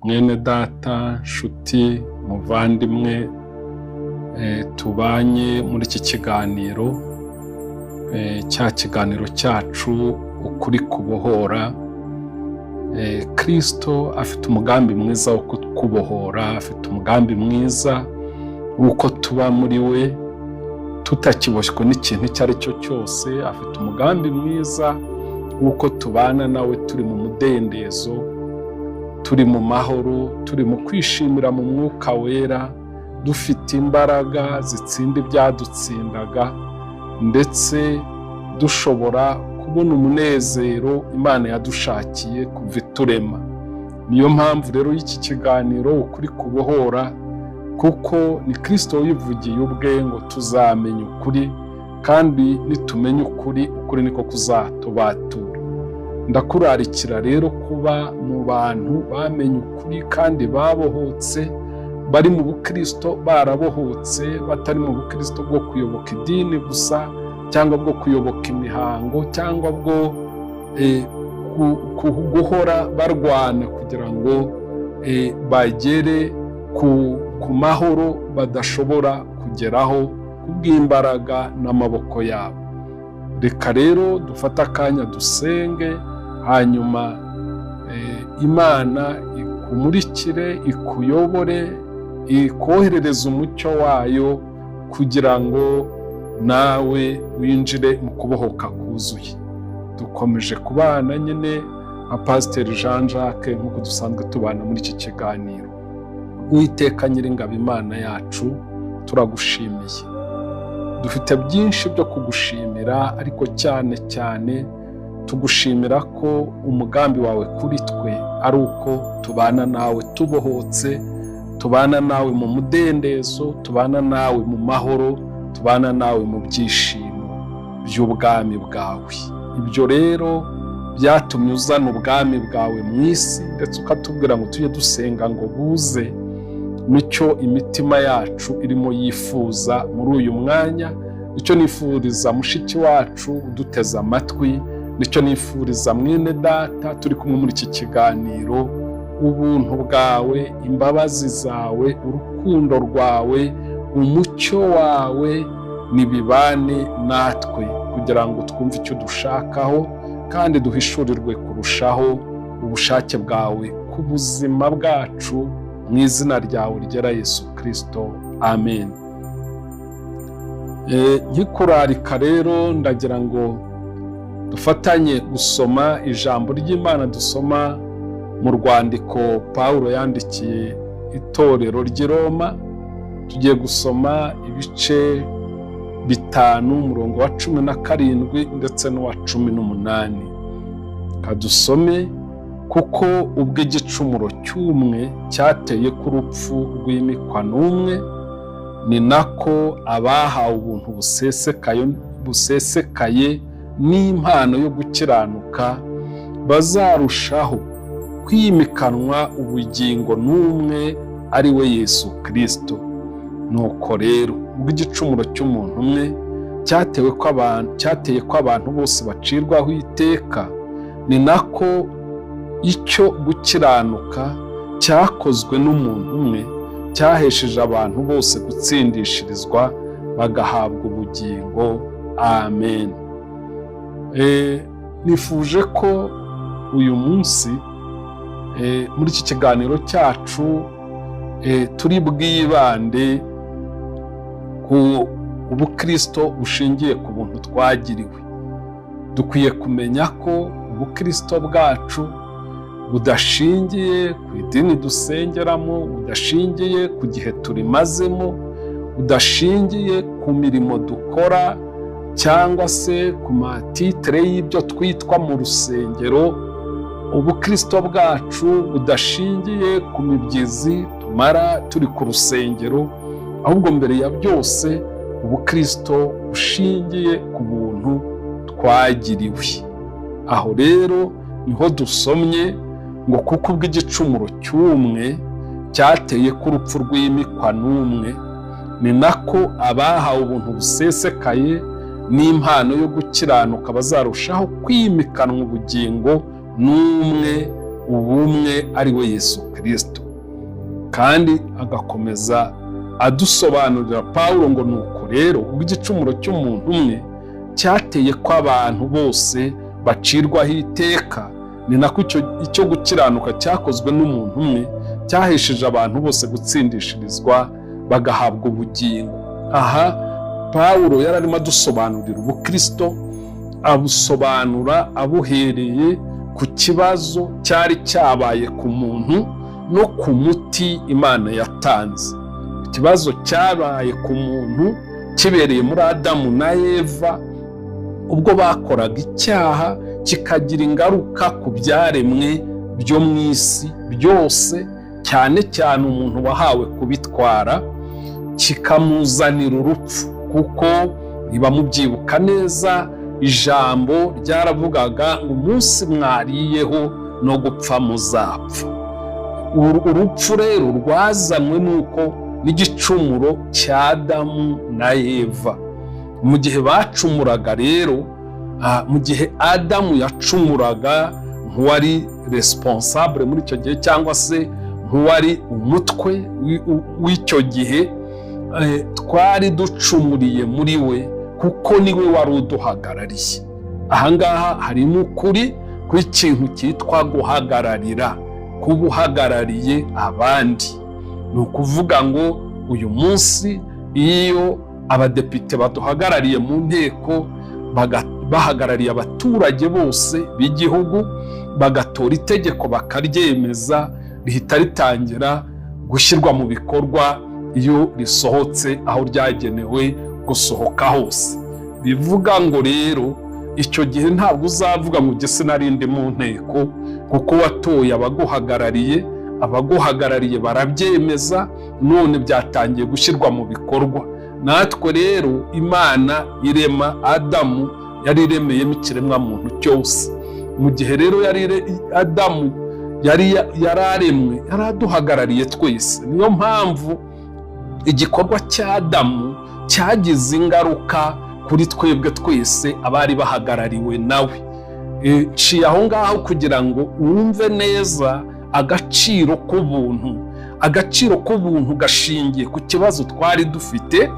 mwene data, nshuti, muvandimwe tubanye muri iki kiganiro, cya kiganiro cyacu ukuri kubohora. Kristo afite umugambi mwiza wo kubohora, afite umugambi mwiza w'uko tuba muri we tutakiboshywe n'ikintu icyo ari cyo cyose. Afite umugambi mwiza w'uko tubana nawe turi mu mudendezo, turi mu mahoro, turi mu kwishimira mu mwuka wera, dufite imbaraga zitsinda ibyadutsindaga, ndetse dushobora kubona umunezero Imana yadushakiye kuva iturema. Niyo mpamvu rero y'iki kiganiro ukuri kubohora, kuko ni Kristo wivugiye ubwe ngo tuzamenya ukuri, kandi nitumenya ukuri, ukuri niko kuzatubatura. Ndakurarikira rero kuba mu bantu bamenye ukuri kandi babohotse, bari mu bukristo barabohotse, batari mu bukristo bwo kuyoboka idini gusa, cyangwa bwo kuyoboka imihango, cyangwa bwo guhora barwana kugira ngo bagere ku mahoro badashobora kugeraho kubw'imbaraga n'amaboko yabo. Reka rero dufate akanya dusenge, hanyuma Imana ikumurikire, ikuyobore, ikoherereza umucyo wayo kugira ngo nawe winjire mu kubohoka kuzuye. Dukomeje kubana nyine nka Pasiteri Jean Jacques nk'uko dusanzwe tubana muri iki kiganiro. Uwiteka Nyiringabo Imana yacu, turagushimiye. Dufite byinshi byo kugushimira, ariko cyane cyane tugushimira ko umugambi wawe kuri twe ari uko tubana nawe tubohotse, tubana nawe mu mudendezo, tubana nawe mu mahoro, tubana nawe mu byishimo by'ubwami bwawe. Ibyo rero byatumye uzana ubwami bwawe mu isi, ndetse ukatubwira ngo tujye dusenga ngo buze. Nicyo imitima yacu irimo yifuza muri uyu mwanya, nicyo nifuriza mushiki wacu uduteze amatwi, nicyo nifuriza mwene data turi kumwe muri iki kiganiro. Ubuntu bwawe, imbabazi zawe, urukundo rwawe, umucyo wawe nibibane natwe, kugira ngo twumve icyo dushakaho kandi duhishurirwe kurushaho ubushake bwawe ku buzima bwacu, mu izina ryawe ryera Yesu Kristo, amen. Nkikurarika rero ndagira ngo dufatanye gusoma ijambo ry'Imana. Dusoma mu rwandiko Pawulo yandikiye itorero ry'i Roma. Tugiye gusoma ibice 5, umurongo wa 17 ndetse n'uwa 18. Kadusome: kuko ubwo igicumuro cy'umwe cyateye ku rupfu rw'imikwa n'umwe, ni nako abahawe ubuntu busesekaye n'impano yo gukiranuka bazarushaho kwimikanwa ubugingo n'umwe, ari we Yesu Kristo. Nuko rero ubwo igicumuro cy'umuntu umwe cyateye ko abantu bose bacirwaho iteka, ni nako icyo gukiranuka cyakozwe n'umuntu umwe cyahesheje abantu bose gutsindishirizwa bagahabwa ubugingo. Amen. Nifuje ko uyu munsi muri iki kiganiro cyacu turi bwibande ku ubukristo bushingiye ku buntu twagiriwe. Dukwiye kumenya ko ubukristo bwacu budashingiye ku idini dusengeramo, budashingiye ku gihe turimazemo, budashingiye ku mirimo dukora, cyangwa se ku matitire y'ibyo twitwa mu rusengero. Ubukristo bwacu budashingiye ku mibyizi tumara turi ku rusengero, ahubwo mbere ya byose ubukristo bushingiye ku buntu twagiriwe. Aho rero niho dusomye ngo kuko ubwo igicumuro cy'umwe cyateye ku rupfu rw'imikwa n'umwe, ni nako abahawe ubuntu busesekaye n'impano yo gukiranuka bazarushaho kwimikanwa ubugingo n'umwe, ubumwe ari we Yesu Kristo. Kandi agakomeza adusobanurira Pawulo ngo nuko rero ubwo igicumuro cy'umuntu umwe cyateye ko abantu bose bacirwaho iteka, ni nako icyo gukiranuka cyakozwe n'umuntu umwe cyahesheje abantu bose gutsindishirizwa bagahabwa ubugingo. Aha Pawulo yari arimo adusobanurira ubukristo, abusobanura abuhereye ku kibazo cyari cyabaye ku muntu no ku muti Imana yatanze. Ikibazo cyabaye ku muntu kibereye muri Adamu na Eva ubwo bakoraga icyaha, kikagira ingaruka ku byaremwe byo mu isi byose, cyane cyane umuntu wahawe kubitwara, kikamuzanira urupfu. Kuko niba mubyibuka neza, ijambo ryaravugaga ngo umunsi mwariyeho no gupfa muzapfa. Urupfu rero rwazanywe nuko n'igicumuro cya Adamu na Eva. Mu gihe bacumuraga rero, mu gihe Adamu yacumuraga nk'uwari responsable muri icyo gihe, cyangwa se nk'uwari umutwe w'icyo gihe, twari ducumuriye muri we kuko niwe wari uduhagarariye. Ahangaha harimo ukuri kw'ikintu cyitwa guhagararira, kuba uhagarariye abandi. Ni ukuvuga ngo uyu munsi iyo abadepite baduhagarariye mu nteko bahagarariye abaturage bose b'igihugu, bagatora itegeko bakaryemeza, rihita ritangira gushyirwa mu bikorwa iyo risohotse aho ryagenewe gusohoka hose. Bivuga ngo rero icyo gihe ntabwo uzavuga ngo ugese narindi mu nteko, kuko watoye abaguhagarariye barabyemeza, none byatangiye gushyirwa mu bikorwa. Natwe rero Imana irema Adamu yari iremeyemo ikiremwa muntu cyose. Mu gihe rero Adamu yari aremwe, yari aduhagarariye twese. Niyo mpamvu igikorwa cya Adamu cyagize ingaruka kuri twebwe twese abari bahagarariwe nawe. Nciye aho ngaho kugira ngo wumve neza agaciro k'ubuntu. Agaciro k'ubuntu gashingiye ku kibazo twari dufite,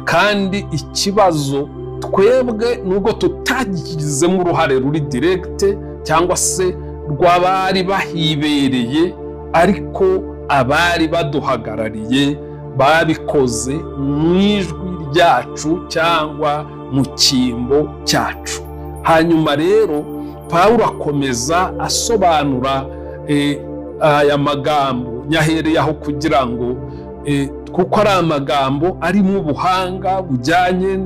kandi ikibazo twebwe nubwo tutagizemo uruhare ruri direct cyangwa se rw'abari bahibereye, ariko abari baduhagarariye babikoze mu ijwi ryacu cyangwa mu cyimbo cyacu. Hanyuma rero Pawulo akomeza asobanura aya magambo nyahereye aho kugira ngo kuko ari amagambo arimo ubuhanga bujyanye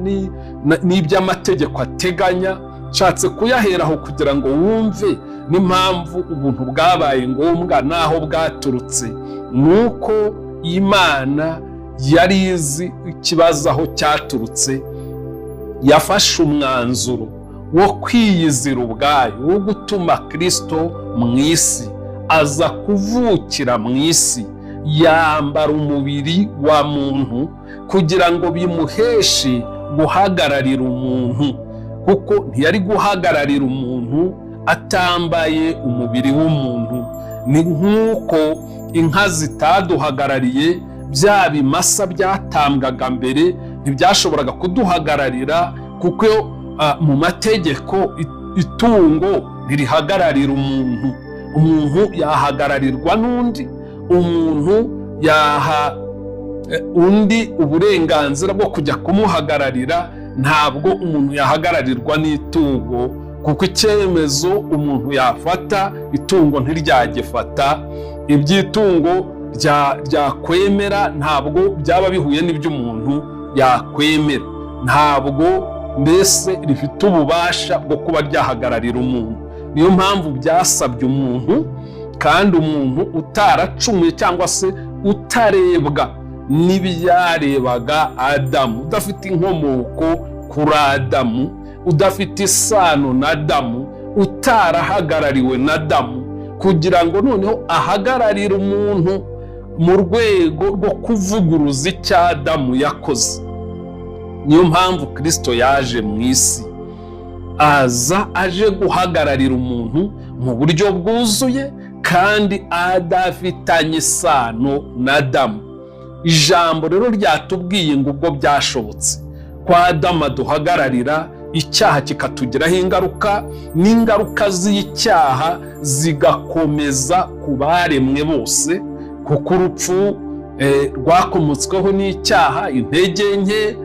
n'iby'amategeko ateganya, nshatse kuyaheraho kugira ngo wumve n'impamvu ubuntu bwabaye ngombwa n'aho bwaturutse. Nuko Imana yari izi ikibazo aho cyaturutse, yafashe umwanzuro wo kwiyizira ubwayo, wo gutuma Kristo mu isi, aza kuvukira mu isi, yambara umubiri wa muntu kugira ngo bimuheshe guhagararira umuntu, kuko ntiyari guhagararira umuntu atambaye umubiri w'umuntu. Ni nk'uko inka zitaduhagarariye, bya bimasa byatambwaga mbere ntibyashoboraga kuduhagararira, kuko mu mategeko itungo ntirihagararira umuntu. Umuntu yahagararirwa n'undi, umuntu yaha undi uburenganzira bwo kujya kumuhagararira, ntabwo umuntu yahagararirwa n'itungo, kuko icyemezo umuntu yafata itungo ntiryagifata. Iby'itungo ryakwemera ntabwo byaba bihuye n'ibyo umuntu yakwemera. Ntabwo mbese rifite ububasha bwo kuba ryahagararira umuntu. Niyo mpamvu byasabye umuntu, kandi umuntu utaracumuye cyangwa se utarebwa n'ibyarebaga Adamu, udafite inkomoko kuri Adamu, udafite isano na Adamu, utarahagarariwe na Adamu, kugira ngo noneho ahagararire umuntu mu rwego rwo kuvuguruza icyo Adamu yakoze. Niyo mpamvu Kristo yaje mu isi. aza aje guhagararira umuntu mu buryo bwuzuye kandi adafitanye isano na Adamu. Ijambo rero ryatubwiye ngo ubwo byashobotse ko Adamu aduhagararira, icyaha kikatugiraho ingaruka, n'ingaruka z'icyaha zigakomeza ku baremwe bose, kuko urupfu rwakomotsweho n'icyaha, intege nke,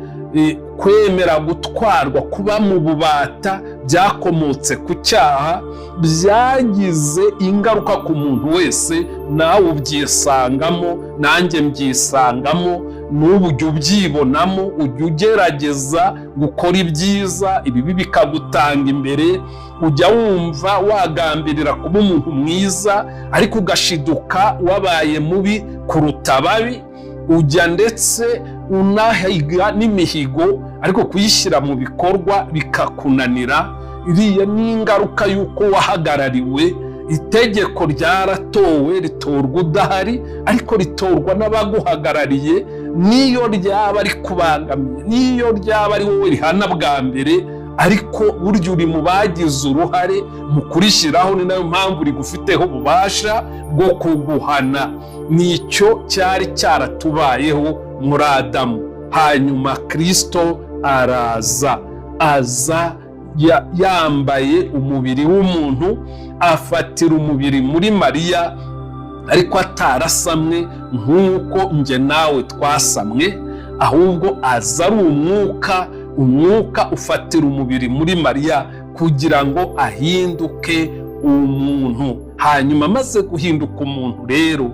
kwemera gutwarwa, kuba mu bubata byakomotse ku cyaha, byagize ingaruka ku muntu wese. Nawe ubyisangamo, nanjye mbyisangamo, n'ubu ujya ubyibonamo, ujya ugerageza gukora ibyiza, ibibi bikagutanga imbere, ujya wumva wagambirira kuba umuntu mwiza ariko ugashiduka wabaye mubi kuruta ababi, ujya ndetse unahiga n'imihigo ariko kuyishyira mu bikorwa bikakunanira. Iriya ni ingaruka y'uko wahagarariwe. Itegeko ryaratowe, ritorwa udahari, ariko ritorwa n'abaguhagarariye. Niyo ryaba rikubangamiye, niyo ryaba ari wowe rihana bwa mbere, ariko burya uri mu bagize uruhare mu kurishyiraho, ni nayo mpamvu rigufiteho ububasha bwo kuguhana. Nicyo cyari cyaratubayeho muri Adamu. Hanyuma Kristo aza yambaye umubiri w'umuntu, afatira umubiri muri Mariya, ariko atarasamwe nk'uko njye nawe twasamwe, ahubwo aza ari umwuka ufatira umubiri muri Mariya kugira ngo ahinduke umuntu. Hanyuma amaze guhinduka umuntu rero,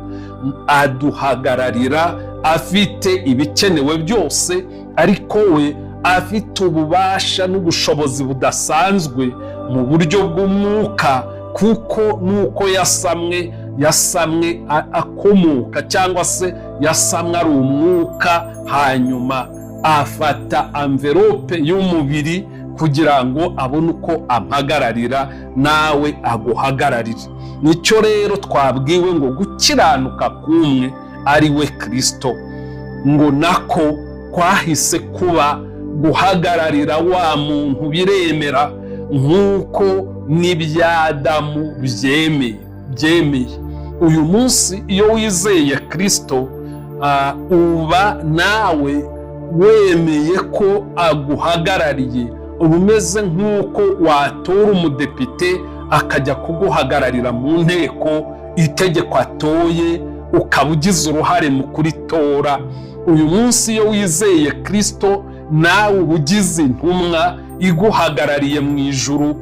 aduhagararira afite ibikenewe byose, ariko we afite ububasha n'ubushobozi budasanzwe mu buryo bw'umwuka, kuko nuko yasamwe akomoka, cyangwa se yasamwe ari umwuka. Hanyuma afata amverope y'umubiri kugira ngo abone uko ampagararira, nawe aguhagararire. Nicyo rero twabwiwe ngo gukiranuka kumwe ari we Kristo, ngo nako kwahise kuba guhagararira wa muntu biremera, nk'uko n'ibya Adamu byemeye. Uyu munsi iyo wizeye Kristo, uba nawe wemeye ko aguhagarariye. Uba umeze nk'uko watora umudepite akajya kuguhagararira mu nteko, itegeko atoye ukaba ugize uruhare mu kuritora. Uyu munsi iyo wizeye Kristo, nawe uba ugize intumwa iguhagarariye mu ijuru,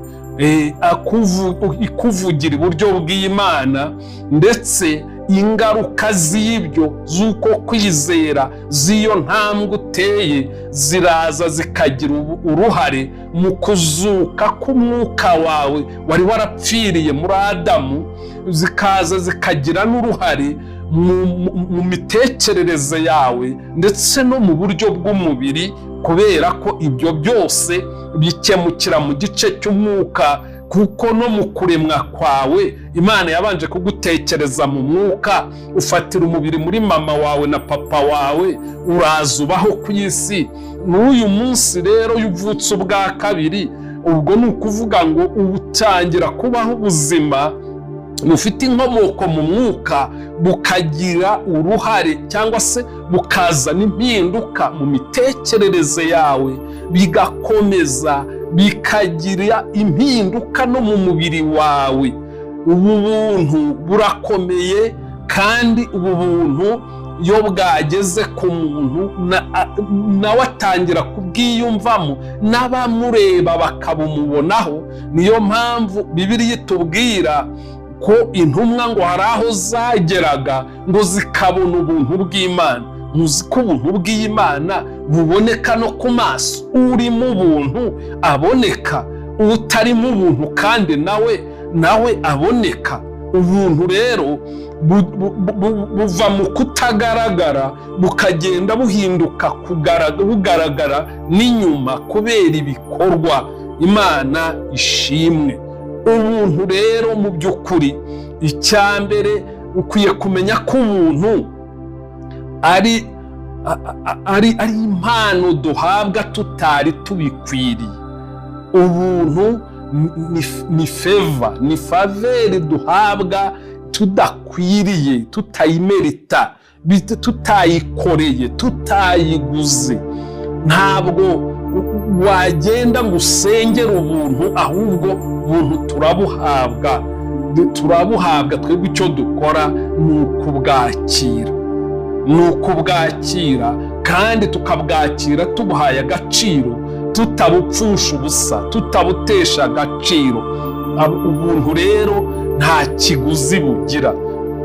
ikuvugira iburyo bw'Imana, ndetse ingaruka z'ibyo z'uko kwizera z'iyo ntambwe uteye ziraza zikagira uruhare mu kuzuka k'umwuka wawe wari warapfiriye muri Adamu, zikaza zikagira n'uruhare mu mitekerereze yawe ndetse no mu buryo bw'umubiri, kubera ko ibyo byose bikemukira mu gice cy'umwuka. Kuko no mu kuremwa kwawe Imana yabanje kugutekereza mu mwuka, ufatira umubiri muri mama wawe na papa wawe, uraza ubaho ku isi. N'uyu munsi rero y'uvutse ubwa kabiri, ubwo ni ukuvuga ngo utangira kubaho ubuzima bufite inkomoko mu mwuka, bukagira uruhare cyangwa se bukazana impinduka mu mitekerereze yawe, bigakomeza bikagira impinduka no mu mubiri wawe. Ubu buntu burakomeye, kandi ubu buntu iyo bwageze ku muntu nawe atangira kubwiyumvamo, n'abamureba bakabumubonaho. Niyo mpamvu Bibiliya itubwira ko intumwa ngo hari aho zageraga ngo zikabona ubuntu bw'Imana. Muzi ko ubuntu bw'Imana buboneka no ku maso. Urimo ubuntu aboneka, utarimo ubuntu kandi nawe aboneka. Ubuntu rero buva mu kutagaragara bukagenda buhinduka bugaragara n'inyuma kubera ibikorwa. Imana ishimwe. Ubuntu rero mu by'ukuri, icya mbere ukwiye kumenya ko ubuntu ari impano duhabwa tutari tubikwiriye. ubuntu ni feva, ni faveri duhabwa tudakwiriye, tutayimerita, tutayikoreye, tutayiguze. Ntabwo wagenda ngo usengere ubuntu, ahubwo ubuntu turabuhabwa. Twebwe icyo dukora ni ukubwakira, kandi tukabwakira tubuhaye agaciro, tutabupfusha ubusa, tutabutesha agaciro. Ubuntu rero nta kiguzi bugira,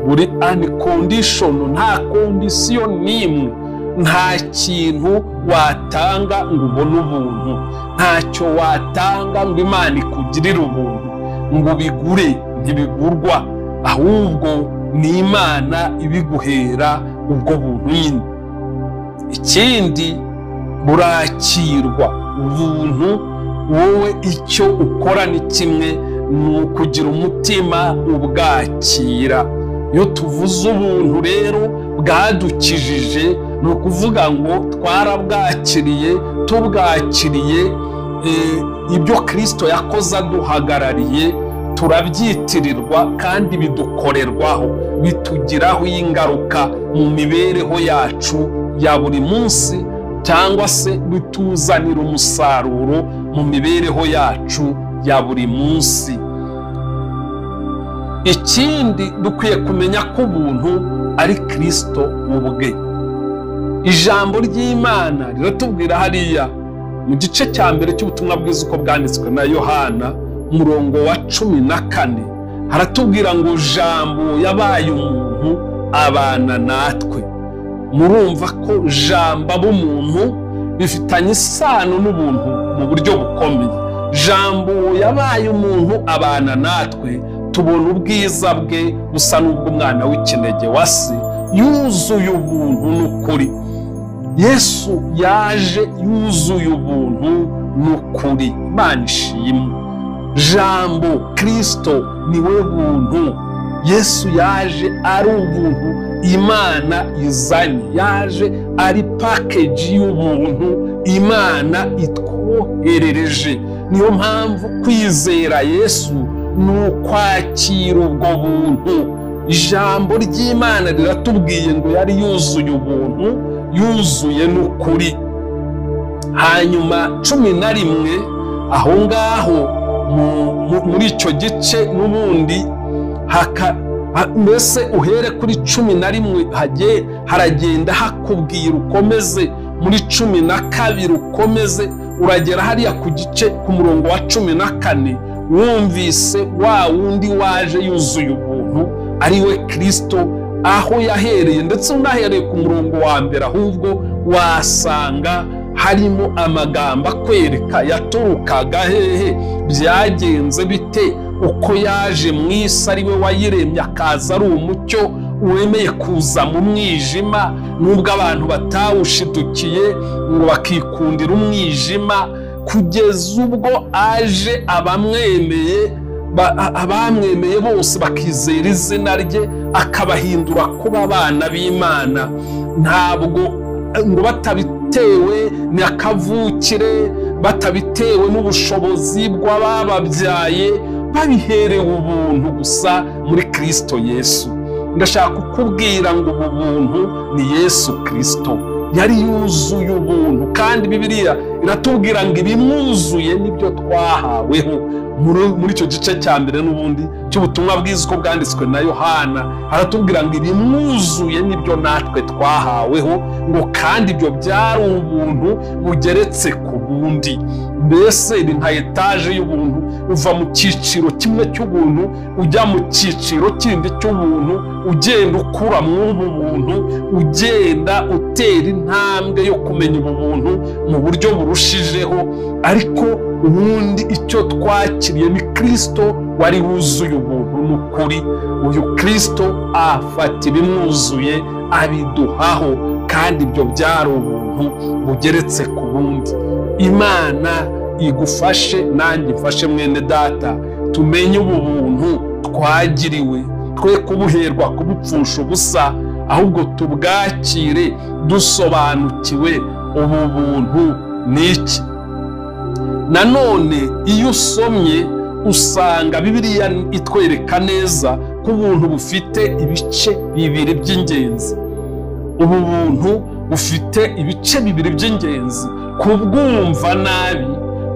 buri unconditional, nta kondisiyo n'imwe. Nta kintu watanga ngo ubone ubuntu, ntacyo watanga ngo Imana ikugirire ubuntu, ngo bigure, ntibigurwa, ahubwo ni Imana ibiguhera ubwo buntu nyine. Ikindi, burakirwa. Ubuntu wowe icyo ukora ni kimwe, ni ukugira umutima ubwakira. Iyo tuvuze ubuntu rero bwadukijije, ni ukuvuga ngo twarabwakiriye, tubwakiriye ibyo Kristo yakoze aduhagarariye, turabyitirirwa kandi bidukorerwaho, bitugiraho ingaruka mu mibereho yacu ya buri munsi, cyangwa se bituzanira umusaruro mu mibereho yacu ya buri munsi. Ikindi, dukwiye kumenya ko ubuntu ari Kristo ubwe. Ijambo ry'Imana riratubwira hariya mu gice cya mbere cy'ubutumwa bwiza uko bwanditswe na Yohana, umurongo wa 14, haratubwira ngo Jambo yabaye umuntu abana natwe. Murumva ko Jambo b'umuntu bifitanye isano n'ubuntu mu buryo bukomeye. Jambo yabaye umuntu abana natwe, tubona ubwiza bwe busa n'ubw'umwana w'ikinege wa se, yuzuye ubuntu n'ukuri. Yesu yaje yuzuye ubuntu n'ukuri. Imana ishimwe. Jambo Kristo niwe buntu. Yesu yaje ari ubuntu Imana izanye, yaje ari package y'ubuntu Imana itwoherereje. Niyo mpamvu kwizera Yesu ni ukwakira ubwo buntu. Ijambo ry'Imana riratubwiye ngo yari yuzuye ubuntu, yuzuye n'ukuri. Hanyuma 11, aho ngaho muri icyo gice n'ubundi mbese uhere kuri 11 haragenda hakubwira ukomeze muri 12 ukomeze uragera hariya ku gice ku murongo wa 14, wumvise wa wundi waje yuzuye ubuntu ari we Kristo, aho yahereye. Ndetse unahereye ku murongo wa mbere ahubwo wasanga harimo amagambo akwereka yaturukaga hehe, byagenze bite, uko yaje mu isi ari we wayiremye, akaza ari umucyo wemeye kuza mu mwijima, nubwo abantu batawushidukiye ngo bakikundira umwijima, kugeza ubwo aje abamwemeye bose bakizera izina rye, akabahindura kuba abana b'Imana. Ntabwo ngo batabitewe n'akavukire, batabitewe n'ubushobozi bw'abababyaye, babiherewe ubuntu gusa muri Kristo Yesu. Ndashaka kukubwira ngo ubu buntu ni Yesu Kristo, yari yuzuye ubuntu, kandi Bibiliya iratubwira ngo ibimwuzuye nibyo twahaweho. Muri icyo gice cya mbere n'ubundi cy'ubutumwa bwiza uko bwanditswe na Yohana, haratubwira ngo ibimwuzuye nibyo natwe twahaweho, ngo kandi ibyo byari ubuntu bugeretse ku bundi. Mbese ni nka etaje y'ubuntu, uva mu cyiciro kimwe cy'ubuntu ujya mu cyiciro kindi cy'ubuntu, ugenda ukura mw'ubu buntu, ugenda utera intambwe yo kumenya ubu buntu mu buryo burushijeho. Ariko ubundi icyo twakiriye ni Kristo wari wuzuye ubuntu n'ukuri. Uyu Kristo afata ibimwuzuye abiduhaho, kandi ibyo byari ubuntu bugeretse ku bundi. Imana igufashe, nanjye mfashe mwene data, tumenye ubu buntu twagiriwe, twe kubuherwa kubupfusha ubusa, ahubwo tubwakire dusobanukiwe ubu buntu ni iki. nanone iyo usomye usanga Bibiliya itwereka neza ko ubuntu bufite ibice bibiri by'ingenzi. Ubu buntu bufite ibice bibiri by'ingenzi. Kubwumva nabi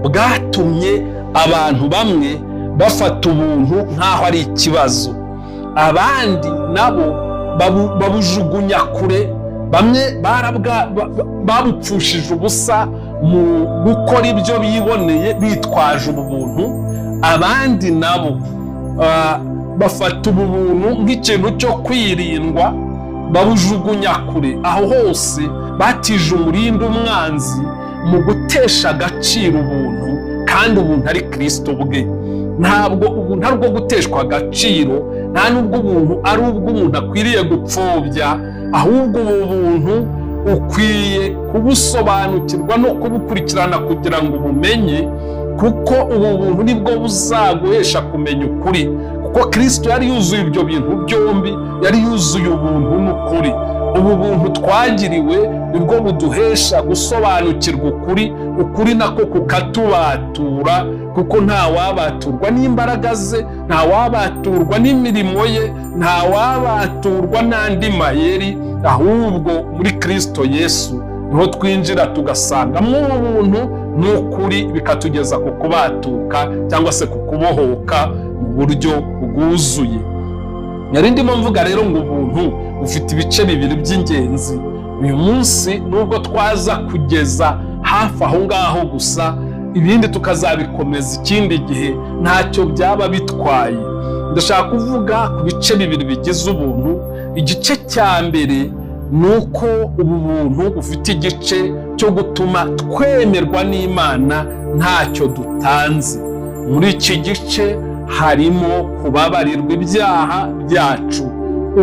bwatumye abantu bamwe bafata ubuntu nk'aho ari ikibazo, abandi nabo babujugunya kure. Bamwe babupfushije ubusa mu gukora ibyo biboneye bitwaje ubu buntu, abandi nabo bafata ubu buntu nk'ikintu cyo kwirindwa babujugunya kure. Aho hose batije umurindi umwanzi mu gutesha agaciro ubuntu, kandi ubuntu ari Kristo bwe. Ntabwo ubuntu ari ubwo guteshwa agaciro, nta n'ubwo ubuntu ari ubw'umuntu akwiriye gupfobya, ahubwo ubu buntu ukwiye kubusobanukirwa no kubukurikirana kugira ngo ubumenye, kuko ubu buntu nibwo buzaguhesha kumenya ukuri. Kuko Kristo yari yuzuye ibyo bintu byombi, yari yuzuye ubuntu n'ukuri. Ubu buntu twagiriwe nibwo buduhesha gusobanukirwa ukuri, ukuri nako kukatubatura, kuko nta wabaturwa n'imbaraga ze, nta wabaturwa n'imirimo ye, nta wabaturwa n'andi mayeri, ahubwo muri Kristo Yesu niho twinjira tugasangamo ubuntu n'ukuri, bikatugeza ku kubatuka cyangwa se ku kubohoka mu buryo bwuzuye. Nari ndimo mvuga rero ngo ubuntu bufite ibice bibiri by'ingenzi. Uyu munsi nubwo twaza kugeza hafi aho ngaho gusa, ibindi tukazabikomeza ikindi gihe, ntacyo byaba bitwaye. Ndashaka kuvuga ku bice bibiri bigize ubuntu. Igice cya mbere ni uko ubu buntu bufite igice cyo gutuma twemerwa n'Imana ntacyo dutanze. Muri iki gice harimo kubabarirwa ibyaha byacu.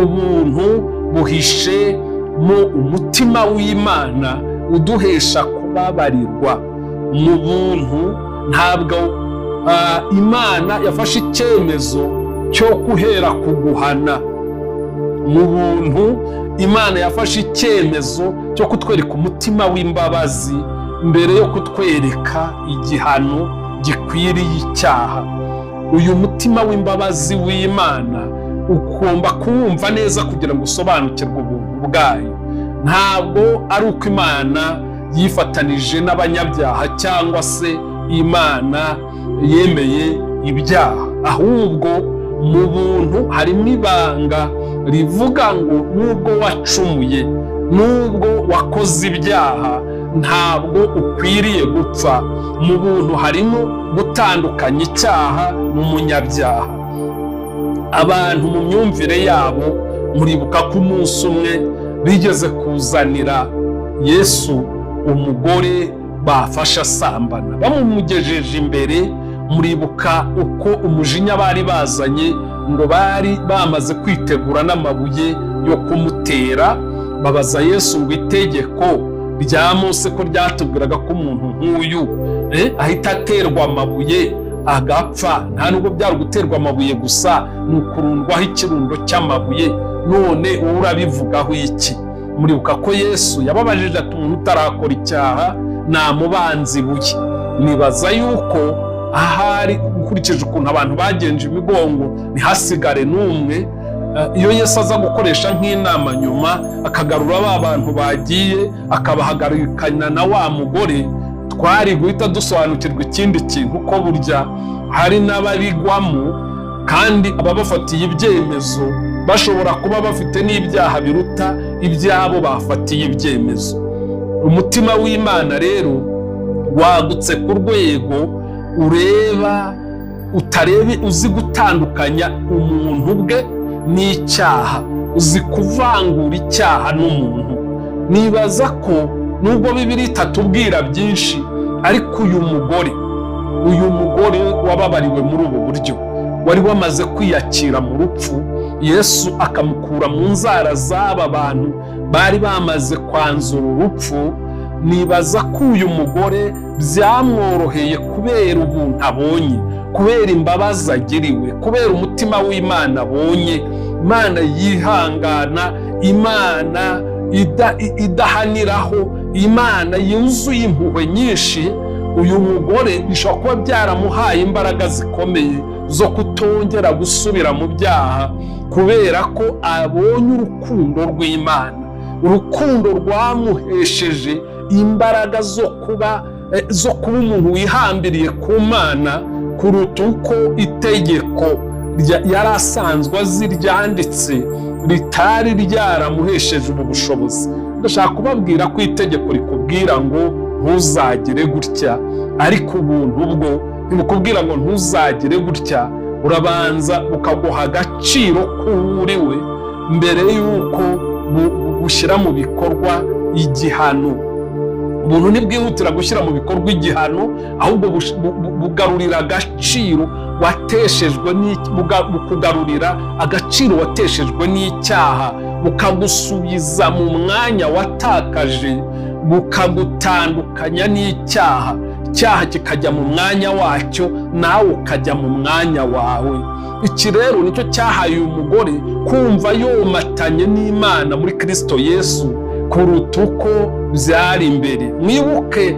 Ubuntu buhishe mu umutima w'Imana uduhesha kubabarirwa. Mu buntu ntabwo Imana yafashe icyemezo cyo guhera kuguhana. Mu buntu Imana yafashe icyemezo cyo kutwereka umutima w'imbabazi mbere yo kutwereka igihano gikwiriye icyaha. Uyu mutima w'imbabazi w'Imana ugomba kuwumva neza kugira ngo usobanukirwe ubuntu bwayo. Ntabwo ari uko Imana yifatanije n'abanyabyaha cyangwa se Imana yemeye ibyaha, ahubwo mu buntu harimo ibanga rivuga ngo nubwo wacumuye, nubwo wakoze ibyaha, ntabwo ukwiriye gupfa. Mu buntu harimo gutandukanya icyaha n'umunyabyaha. Abantu mu myumvire yabo, muribuka ko umunsi umwe bigeze kuzanira Yesu umugore bafashe asambana, bamumugejeje imbere. Muribuka uko umujinya bari bazanye, ngo bari bamaze kwitegura n'amabuye yo kumutera. Babaza Yesu ngo itegeko rya Mose ko ryatubwiraga ko umuntu nk'uyu ahita aterwa amabuye agapfa. Nta nubwo byari guterwa amabuye gusa, ni ukurundwaho ikirundo cy'amabuye. None wowe urabivugaho iki? Muribuka ko Yesu yababajije ati umuntu utarakora icyaha namubanza ibuye. Nibaza yuko ahari ukurikije ukuntu abantu bagenje imigongo ntihasigare n'umwe, iyo Yesu aza gukoresha nk'inama nyuma akagarura ba bantu bagiye akabahagarikana na wa mugore, twari guhita dusobanukirwa ikindi kintu, ko burya hari n'ababigwamo kandi ababafatiye ibyemezo bashobora kuba bafite n'ibyaha biruta ibyabo bafatiye ibyemezo. Umutima w'Imana rero wagutse ku rwego ureba utarebe, uzi gutandukanya umuntu bwe n'icyaha, uzi kuvangura icyaha n'umuntu. Nibaza ko nubwo Bibiliya itatubwira byinshi, ariko uyu mugore wababariwe muri ubu buryo, wari wamaze kwiyakira mu rupfu, Yesu akamukura mu nzara z'aba bantu bari bamaze kwanzura urupfu. Nibaza ko uyu mugore byamworoheye kubera ubuntu abonye, kubera imbabazi agiriwe, kubera umutima w'Imana abonye. Imana yihangana, Imana idahaniraho, Imana yuzuye impuhwe nyinshi. uyu mugore bishobora kuba byaramuhaye imbaraga zikomeye zo kutongera gusubira mu byaha, kubera ko abonye urukundo rw'Imana, urukundo rwamuhesheje imbaraga zo kuba umuntu wihambiriye ku Mana kuruta uko itegeko yari asanzwe azi ryanditse ritari ryaramuhesheje ubu bushobozi. Ndashaka kubabwira ko itegeko rikubwira ngo ntuzagire gutya, ariko ubuntu bwo ntibukubwira ngo ntuzagire gutya, urabanza bukaguha agaciro k'uwuriwe mbere y'uko bushyira mu bikorwa igihano. Ubuntu ntibwihutira gushyira mu bikorwa igihano, ahubwo bugarurira agaciro wateshejwe, bukugarurira agaciro wateshejwe n'icyaha, bukagusubiza mu mwanya watakaje, bukagutandukanya n'icyaha, icyaha kikajya mu mwanya wacyo, nawe ukajya mu mwanya wawe. Iki rero nicyo cyahaye uyu mugore kumva yomatanye n'Imana muri Kristo Yesu kuruta uko byari imbere. Mwibuke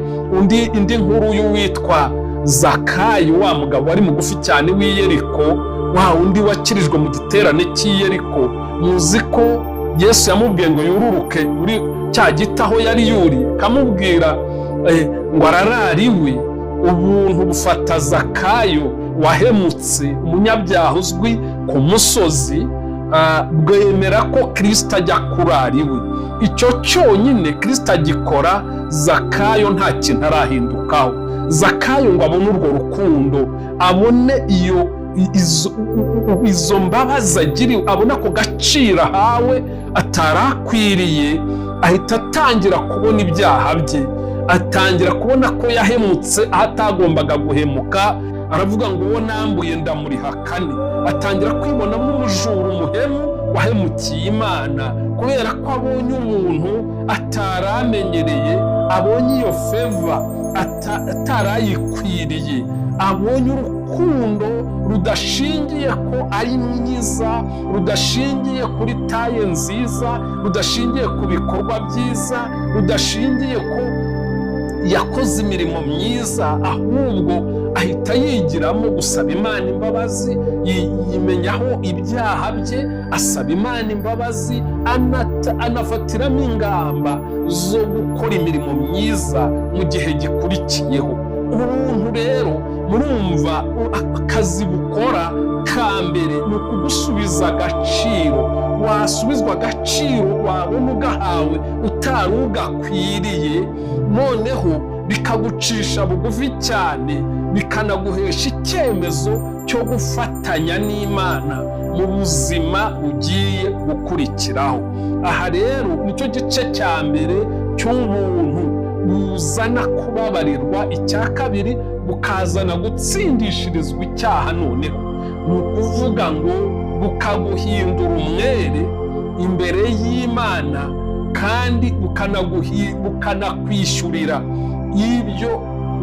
indi nkuru y'uwitwa Zakayo, wa mugabo wari mugufi cyane w'i Yeriko, wa undi wakirijwe mu giterane cy'i Yeriko. Muzi ko Yesu yamubwiye ngo yururuke uri cya giti aho yari yuri, kamubwira ngo ararariwe. Ubuntu bufata Zakayo wahemutse, umunyabyaha uzwi ku musozi, bwemera ko Kristo ajya kurariwe. Icyo cyonyine Kristo agikora, Zakayo nta kintu arahindukaho. Zakayo ngo abone urwo rukundo, abone izo mbabazi agiriwe, abona ko gaciro ahawe atarakwiriye, ahita atangira kubona ibyaha bye, atangira kubona ko yahemutse aho atagombaga guhemuka. Aravuga ngo uwo nambuye ndamuriha kane. Atangira kwibonamo umujura, umuhemu wahemukiye Imana, kubera ko abonye umuntu ataramenyereye, abonye iyo feva atarayikwiriye, abonye urukundo rudashingiye ko ari mwiza, rudashingiye kuri taye nziza, rudashingiye ku bikorwa byiza, rudashingiye ko yakoze imirimo myiza, ahubwo ahita yigiramo gusaba Imana imbabazi, yimenyaho ibyaha bye, asaba Imana imbabazi, anafatiramo ingamba zo gukora imirimo myiza mu gihe gikurikiyeho. Ubuntu rero murumva akazi bukora ka mbere ni ukugusubiza agaciro. Wasubizwa agaciro wabona ugahawe utari ugakwiriye, noneho bikagucisha bugufi cyane, bikanaguhesha icyemezo cyo gufatanya n'Imana mu buzima ugiye gukurikiraho. Aha rero nicyo gice cya mbere cy'ubuntu buzana kubabarirwa. Icya kabiri bukazana gutsindishirizwa icyaha. Noneho ni ukuvuga ngo bukaguhindura umwere imbere y'Imana, kandi bukanakwishyurira ibyo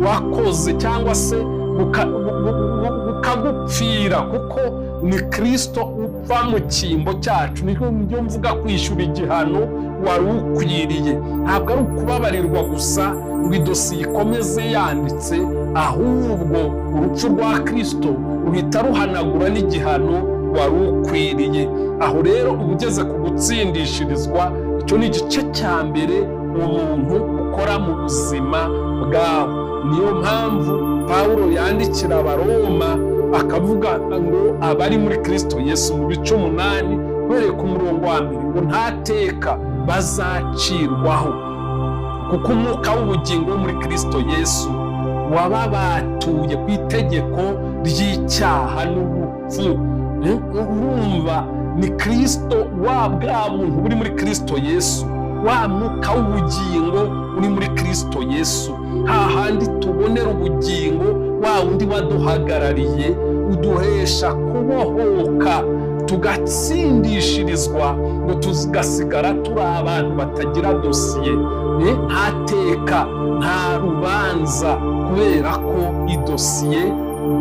wakoze, cyangwa se bukagupfira, kuko ni Kristo upfa mu cyimbo cyacu. Nibyo mvuga kwishyura igihano wari ukwiriye. Ntabwo ari ukubabarirwa gusa ngo idosiye ikomeze yanditse, ahubwo urupfu rwa Kristo ruhita ruhanagura n'igihano wari ukwiriye. Aho rero uba ugeze ku gutsindishirizwa. Icyo ni igice cya mbere ubuntu ukora mu buzima bwawe. Niyo mpamvu Pawulo yandikira Abaroma akavuga ngo abari muri Kristo Yesu mu bice 8 uhereye ku murongo wa 1 ngo nta teka bazacirwaho, kuko umwuka w'ubugingo muri Kristo Yesu wababatuye ku itegeko ry'icyaha n'urupfu. Urumva ni Kristo, wa bwa buntu buri muri Kristo Yesu, wa mwuka w'ubugingo uri muri Kristo Yesu, hahandi tubonera ubugingo, wa wundi waduhagarariye uduhesha kubohoka, tugatsindishirizwa ngo tugasigara turi abantu batagira dosiye, nta teka, nta rubanza, kubera ko idosiye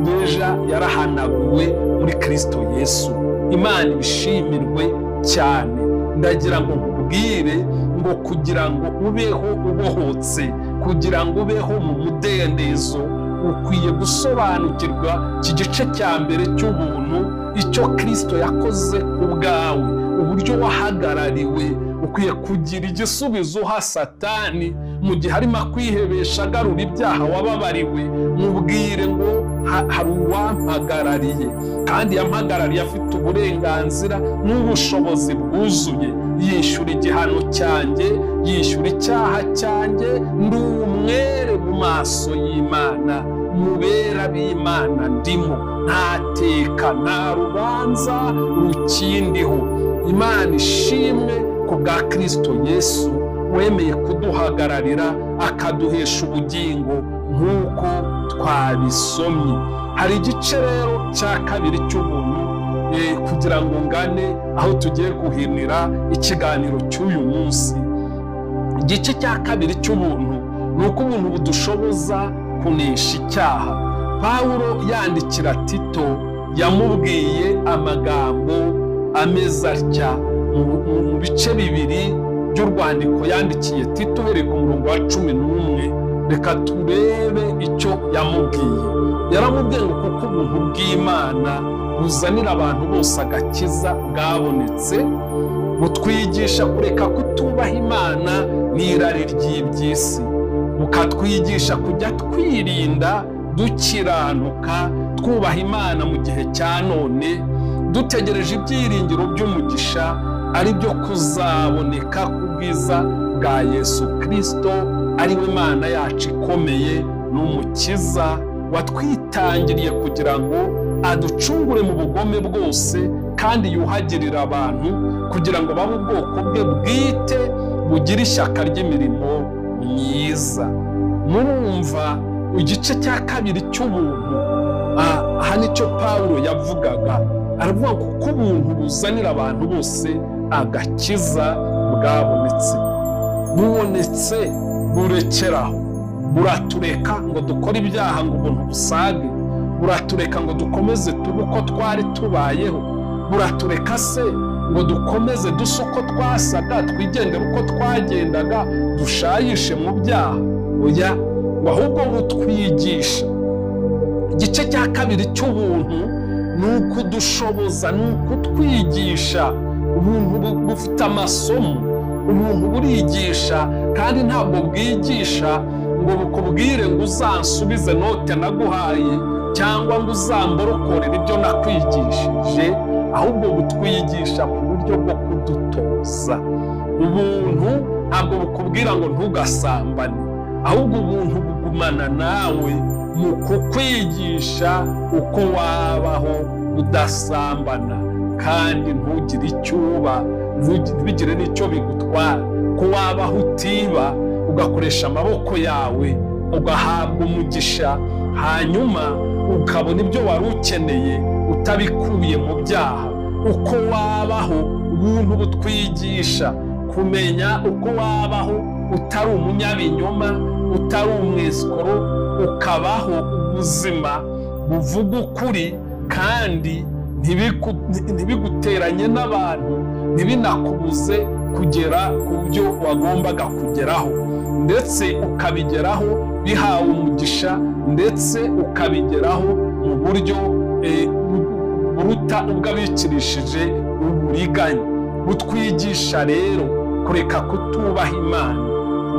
deja yarahanaguwe muri Kristo Yesu. Imana ibishimirwe cyane. Ndagira ngo nkubwire ngo kugira ngo ubeho ubohotse, kugira ngo ubeho mu mudendezo, ukwiye gusobanukirwa iki gice cya mbere cy'ubuntu, icyo Kristo yakoze ku bwawe, uburyo wahagarariwe. Ukwiye kugira igisubizo uha Satani mu gihe arimo kwihebesha agarura ibyaha wababariwe. Mubwire ngo hari uwampagarariye, kandi yampagarariye afite uburenganzira n'ubushobozi bwuzuye. Yishyura igihano cyanjye, yishyura icyaha cyanjye. Ndi umwere mu maso y'Imana, mubera b'Imana ndimo, nta teka nta rubanza rukindiho. Imana ishimwe ku bwa Kristo Yesu wemeye kuduhagararira akaduhesha ubugingo nk'uko twabisomye. Hari igice rero cya kabiri cy'ubuntu kugira ngo ngane aho tugiye guhinira ikiganiro cy'uyu munsi. Igice cya kabiri cy'ubuntu ni uko ubuntu budushoboza kunesha icyaha. Pawulo yandikira Tito yamubwiye amagambo ameze atya mu bice bibiri by'urwandiko yandikiye Tito uhereye ku murongo wa 11. Reka turebe icyo yamubwiye. Yaramubwiye ngo kuko ubuntu bw'Imana buzanira abantu bose agakiza bwabonetse, butwigisha kureka kutubaha Imana n'irari ry'iby'isi, bukatwigisha kujya twirinda dukiranuka, twubaha Imana mu gihe cya none, dutegereje ibyiringiro by'umugisha ari byo kuzaboneka ku bwiza bwa Yesu Kristo, ari we Imana yacu ikomeye n'umukiza, watwitangiriye kugira ngo aducungure mu bugome bwose, kandi yuhagirira abantu kugira ngo babe ubwoko bwe bwite bugira ishyaka ry'imirimo myiza. Murumva igice cya kabiri cy'ubuntu, aha nicyo Pawulo yavugaga. Aravuga ko kuko ubuntu buzanira abantu bose agakiza bwabonetse. Bubonetse burekeraho, buratureka ngo dukore ibyaha ngo ubuntu busage, buratureka ngo dukomeze tube uko twari tubayeho, buratureka se ngo dukomeze dusa uko twasaga, twigendera uko twagendaga, dushayishe mu byaha? Oya, ahubwo butwigisha. Igice cya kabiri cy'ubuntu ni ukudushoboza, ni ukutwigisha. Ubuntu bufite amasomo, ubuntu burigisha, kandi ntabwo bwigisha ngo bukubwire ngo uzansubize note naguhaye cyangwa ngo uzamborokorere ibyo nakwigishije, ahubwo butwigisha ku buryo bwo kudutoza. Ubuntu ntabwo bukubwira ngo ntugasambane, ahubwo ubuntu bugumana nawe mu kukwigisha uko wabaho udasambana, kandi ntugire icyo uba, ntibigire n'icyo bigutwara. Ko wabaho utiba, ugakoresha amaboko yawe, ugahabwa umugisha, hanyuma ukabona ibyo wari ukeneye utabikubiye mu byaha. Uko wabaho, ubuntu butwigisha kumenya uko wabaho utari umunyabinyoma, utari umwesikoro, ukabaho ubuzima buvuga ukuri, kandi ntibiguteranye n'abantu, ntibinakubuze kugera ku byo wagombaga kugeraho, ndetse ukabigeraho bihawe umugisha, ndetse ukabigeraho mu buryo buruta ubw'abikirishije uburiganya. Butwigisha rero kureka kutubaha Imana.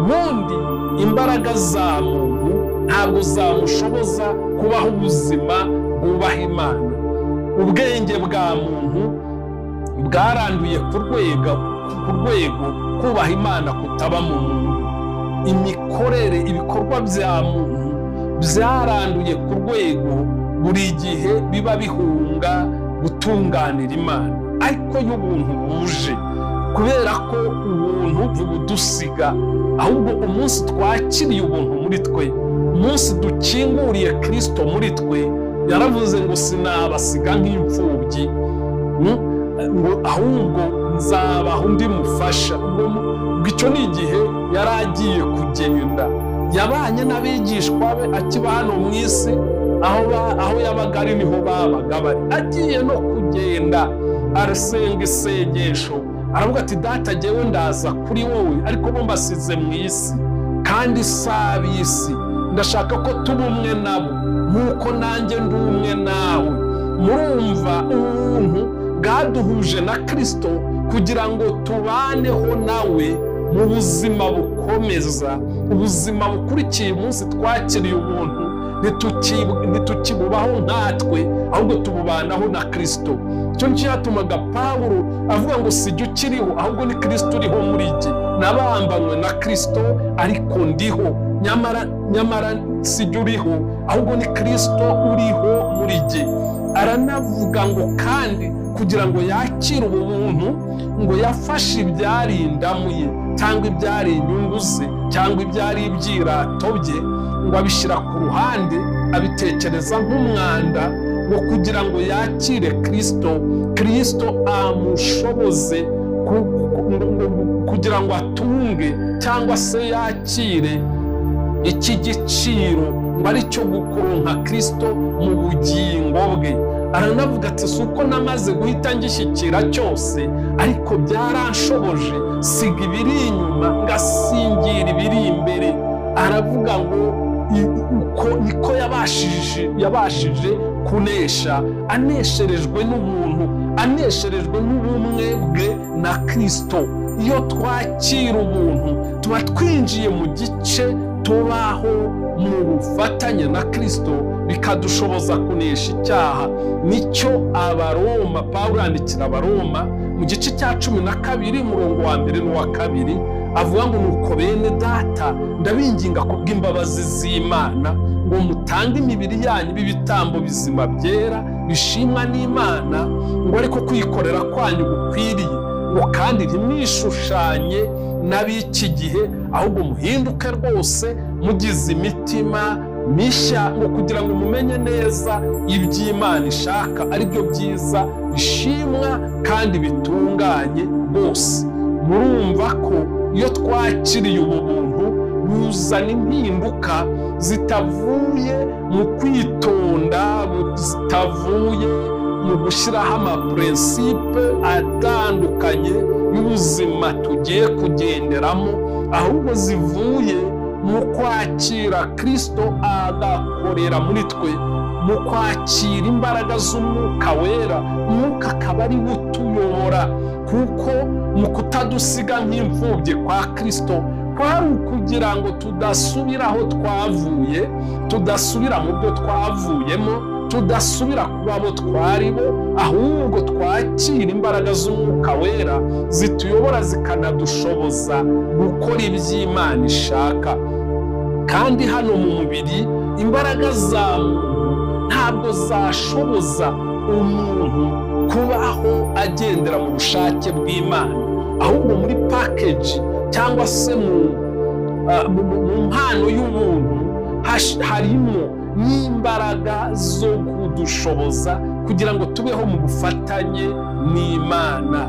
Ubundi imbaraga za muntu ntabwo zamushoboza kubaho ubuzima bwubaha Imana. Ubwenge bwa muntu bwaranduye ku rwego kubaha Imana kutaba mu muntu. Imikorere, ibikorwa bya muntu byaranduye ku rwego buri gihe biba bihunga gutunganira Imana. Ariko iyo ubuntu buje, kubera ko ubuntu ntibudusiga, ahubwo umunsi twakiriye ubuntu muri twe, umunsi dukinguriye Kristo muri twe, yaravuze ngo sinabasiga nk'imfubyi, ngo ahubwo nzabaha undi mufasha. Icyo ni igihe yari agiye kugenda, yabanye n'abigishwa be akiba hano mu isi, aho yabaga ari niho babaga bari. Agiye no kugenda, arasenga isengesho, aravuga ati data jyewe ndaza kuri wowe ariko bo mbasize mu isi kandi saba isi, ndashaka ko tuba umwe nabo nk'uko nanjye ndi umwe nawe. Murumva ubuntu bwaduhuje na Kristo kugira ngo tubaneho nawe mu buzima bukomeza, ubuzima bukurikiye umunsi twakiriye ubuntu ntitukibubaho nkatwe, ahubwo tububanaho na Kristo. Icyo cyatumaga Pawulo avuga ngo sijya ukiriho ahubwo ni Kristo uriho muri jye, nabambanywe na Kristo ariko ndiho, nyamara sijya uriho ahubwo ni Kristo uriho muri jye. Aranavuga ngo kandi kugira ngo yakire ubu buntu ngo yafashe ibyari indamu ye cyangwa ibyari inyungu ze cyangwa ibyari ibyirato bye ngo abishyira ku ruhande, abitekereza nk'umwanda ngo kugira ngo yakire Kristo amushoboze kugira ngo atunge cyangwa se yakire iki giciro ngo ari cyo gukuronka Kristo mu bugingo bwe. Aranavuga ati si uko namaze guhita ngishyikira cyose, ariko byaranshoboje siga ibiri inyuma ngasingira ibiri imbere. Aravuga ngo uko niko yabashije kunesha, anesherejwe n'ubuntu, anesherejwe n'ubumwe bwe na Kristo. Iyo twakira ubuntu tuba twinjiye mu gice tubaho mu bufatanye na Kristo, bikadushoboza kunesha icyaha. Nicyo Abaroma, Pawulo yandikira Abaroma mu gice cya 12 umurongo wa 1 n'uwa 2 avuga ngo nuko bene data ndabinginga kubw'imbabazi z'Imana ngo mutange imibiri yanyu b'ibitambo bizima byera bishimwa n'Imana, ngo ariko kuyikorera kwanyu gukwiriye, ngo kandi ntimwishushanye n'ab'iki gihe ahubwo muhinduke rwose mugize imitima mishya, ngo kugira ngo mumenye neza iby'Imana ishaka ari byo byiza bishimwa kandi bitunganye rwose. Murumva ko iyo twakiriye ubu buntu buzana impinduka zitavuye mu kwitonda, zitavuye mu gushyiraho amaprincipe atandukanye y'ubuzima tugiye kugenderamo, ahubwo zivuye mu kwakira Kristo agakorera muri twe, mu kwakira imbaraga z'Umwuka Wera. Umwuka akaba ari we utuyobora, kuko mu kutadusiga nk'imfubyi kwa Kristo kwari ukugira ngo tudasubira aho twavuye, tudasubira mu byo twavuyemo, tudasubira kuba abo twari bo, ahubwo twakira imbaraga z'Umwuka Wera zituyobora zikanadushoboza gukora iby'Imana ishaka. Kandi hano mu mubiri imbaraga za muntu ntabwo zashoboza umuntu kubaho agendera mu bushake bw'Imana, ahubwo muri package cyangwa se mu mpano y'ubuntu harimo n'imbaraga zo kudushoboza kugira ngo tubeho mu bufatanye n'Imana.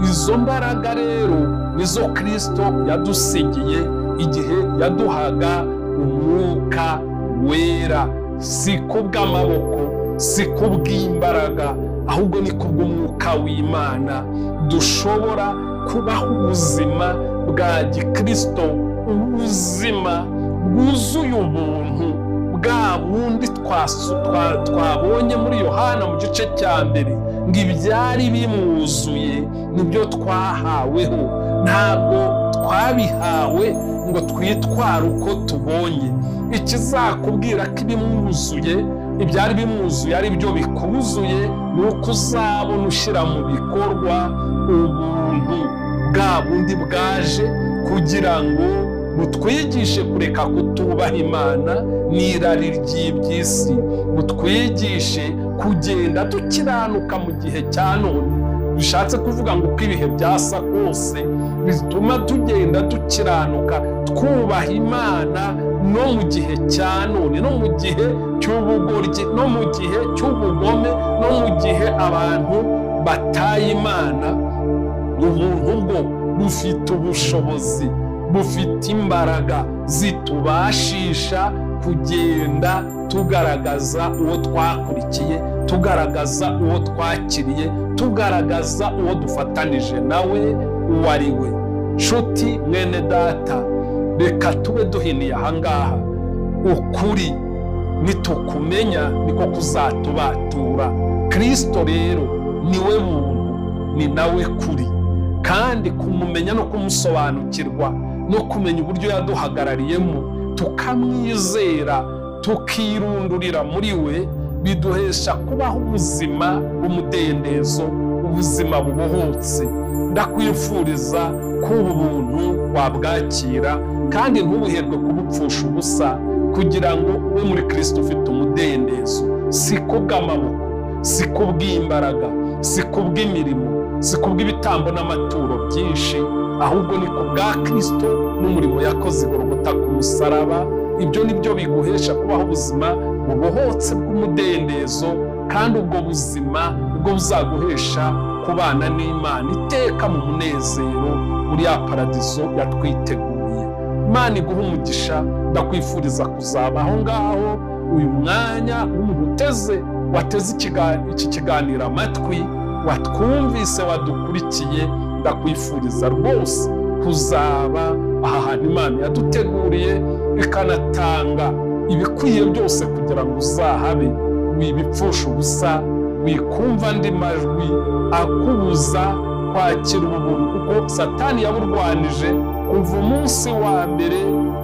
Izo mbaraga rero nizo Kristo yadusigiye igihe yaduhaga Umwuka Wera, si kubw'amaboko, si kubw'imbaraga, ahubwo ni kubw'Umwuka w'Imana dushobora kubaho ubuzima bwa gikristo, ubuzima bwuzuye ubuntu, bwa bundi twabonye muri Yohana mu gice cya 1 ngo ibyari bimwuzuye nibyo twahaweho, ntabwo twabihawe ngo twitware uko tubonye. Ikizakubwira ko ibimwuzuye, ibyari bimwuzuye ari byo bikuzuye, ni uko uzabona ushyira mu bikorwa ubuntu bwa bundi bwaje kugira ngo butwigishe kureka kutubaha Imana n'irari ry'iby'isi, butwigishe kugenda dukiranuka mu gihe cya none. Bishatse kuvuga ngo uko ibihe byasa kose bituma tugenda dukiranuka twubaha Imana no mu gihe cya none, no mu gihe cy'ubugoryi, no mu gihe cy'ubugome, no mu gihe abantu bataye Imana. Ubuntu bwo bufite ubushobozi, bufite imbaraga zitubashisha kugenda tugaragaza uwo twakurikiye, tugaragaza uwo twakiriye, tugaragaza uwo dufatanije nawe uwo ari we. Nshuti mwene data, reka tube duhiniye ahangaha. Ukuri nitukumenya niko kuzatubatura. Kristo rero niwe muntu, ni nawe kuri, kandi kumumenya no kumusobanukirwa no kumenya uburyo yaduhagarariyemo tukamwizera tukirundurira muri we biduhesha kubaho ubuzima bw'umudendezo, ubuzima bubohotse. Ndakwifuriza ko ubu buntu wabwakira kandi ntubuherwe kubupfusha ubusa, kugira ngo ube muri Kristo ufite umudendezo, si kubw'amaboko, si kubw'imbaraga, si kubw'imirimo, si kubw'ibitambo n'amaturo byinshi, ahubwo ni kubwa Kristo n'umurimo yakoze Golgotha ku musaraba. Ibyo nibyo biguhesha kubaho ubuzima bubohotse bw'umudendezo, kandi ubwo buzima ubwo buzaguhesha kubana n'Imana iteka mu munezero muri ya paradizo yatwiteguriye. Imana iguha umugisha. Ndakwifuriza kuzaba aho ngaho uyu mwanya w'umuntu wateze iki kiganiro amatwi, watwumvise, wadukurikiye. Ndakwifuriza rwose kuzaba aha hantu Imana yaduteguriye, ikanatanga ibikwiye byose kugira ngo uzahabe. Wibipfusha ubusa, wikumva andi majwi akubuza kwakira ubuntu, kuko Satani yaburwanije kuva umunsi wa mbere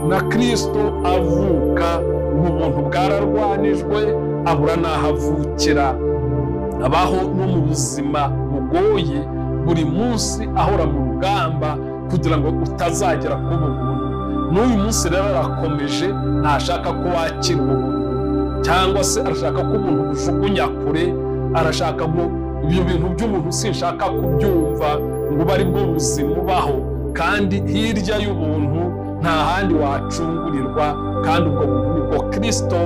na Kristo avuka. Ubu buntu bwararwanijwe, abura n'aho avukira, abaho no mu buzima bugoye buri munsi, ahora mu rugamba kugira ngo utazagera ku buntu. N'uyu munsi rero arakomeje, ntashaka ko wakira ubuntu, cyangwa se arashaka ko ubuntu bujugunya kure. Arashaka ngo ibyo bintu by'ubuntu sinshaka kubyumva, ngo ube ari bwo buzima ubaho, kandi hirya y'ubuntu nta handi wacungurirwa. Kandi ubwo buntu nibwo Kristo,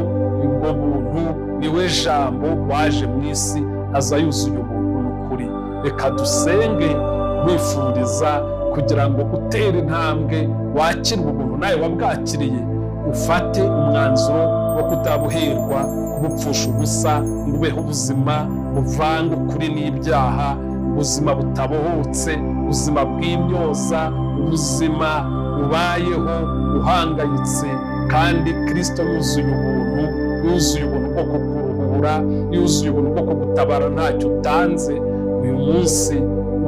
ubwo buntu niwe Jambo waje mu isi aza yuzuye ubuntu n'ukuri. Reka dusenge wifuriza kugira ngo utere intambwe wakire ubuntu nawe wabwakiriye, ufate umwanzuro wo kutabuherwa kubupfusha ubusa, ngo ubeho ubuzima buvanga ukuri n'ibyaha, ubuzima butabohotse, ubuzima bw'imyoza, ubuzima ubayeho uhangayitse. Kandi Kristo yuzuye ubuntu, yuzuye ubuntu bwo kukuruhura, yuzuye ubuntu bwo kugutabara ntacyo utanze. Uyu munsi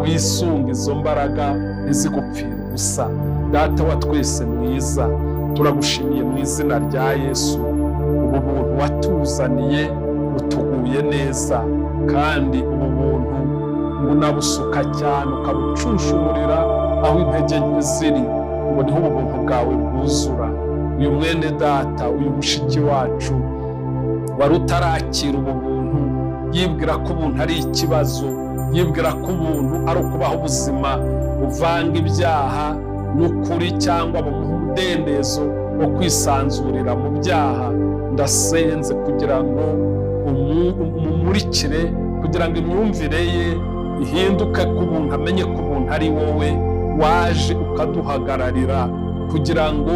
wisunga izo mbaraga ntizigupfira ubusa. Data wa twese mwiza, turagushimiye mu izina rya Yesu. Ubu buntu watuzaniye butuguye neza, kandi ubu buntu unabusuka cyane ukabucunshumurira aho intege nke ziri, ngo niho ubu buntu bwawe bwuzura. Uyu mwene data, uyu mushiki wacu wari utarakira ubu buntu, yibwira ko ubuntu ari ikibazo, yibwira ko ubuntu ari ukubaho ubuzima buvanga ibyaha n'ukuri, cyangwa bumuha umudendezo wo kwisanzurira mu byaha. Ndasenze kugira ngo umumurikire, kugira ngo imyumvire ye ihinduke, ko ubuntu amenye ko ubuntu ari wowe waje ukaduhagararira, kugira ngo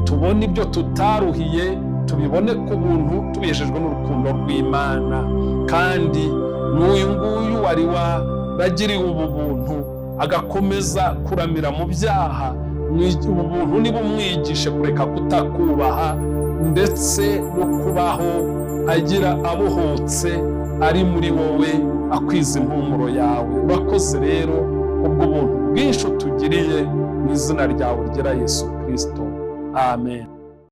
tubone ibyo tutaruhiye tubibone ku buntu, tubeshejwe n'urukundo rw'Imana. Kandi n'uyu nguyu wari waragiriwe ubu buntu agakomeza kuramira mu byaha, ubu buntu nibumwigishe kureka kutakubaha, ndetse no kubaho agira abohotse ari muri wowe, akwiza impumuro yawe. Urakoze rero ubwo buntu bwinshi utugiriye, mu izina ryawe ryera Yesu Kristo. Amen.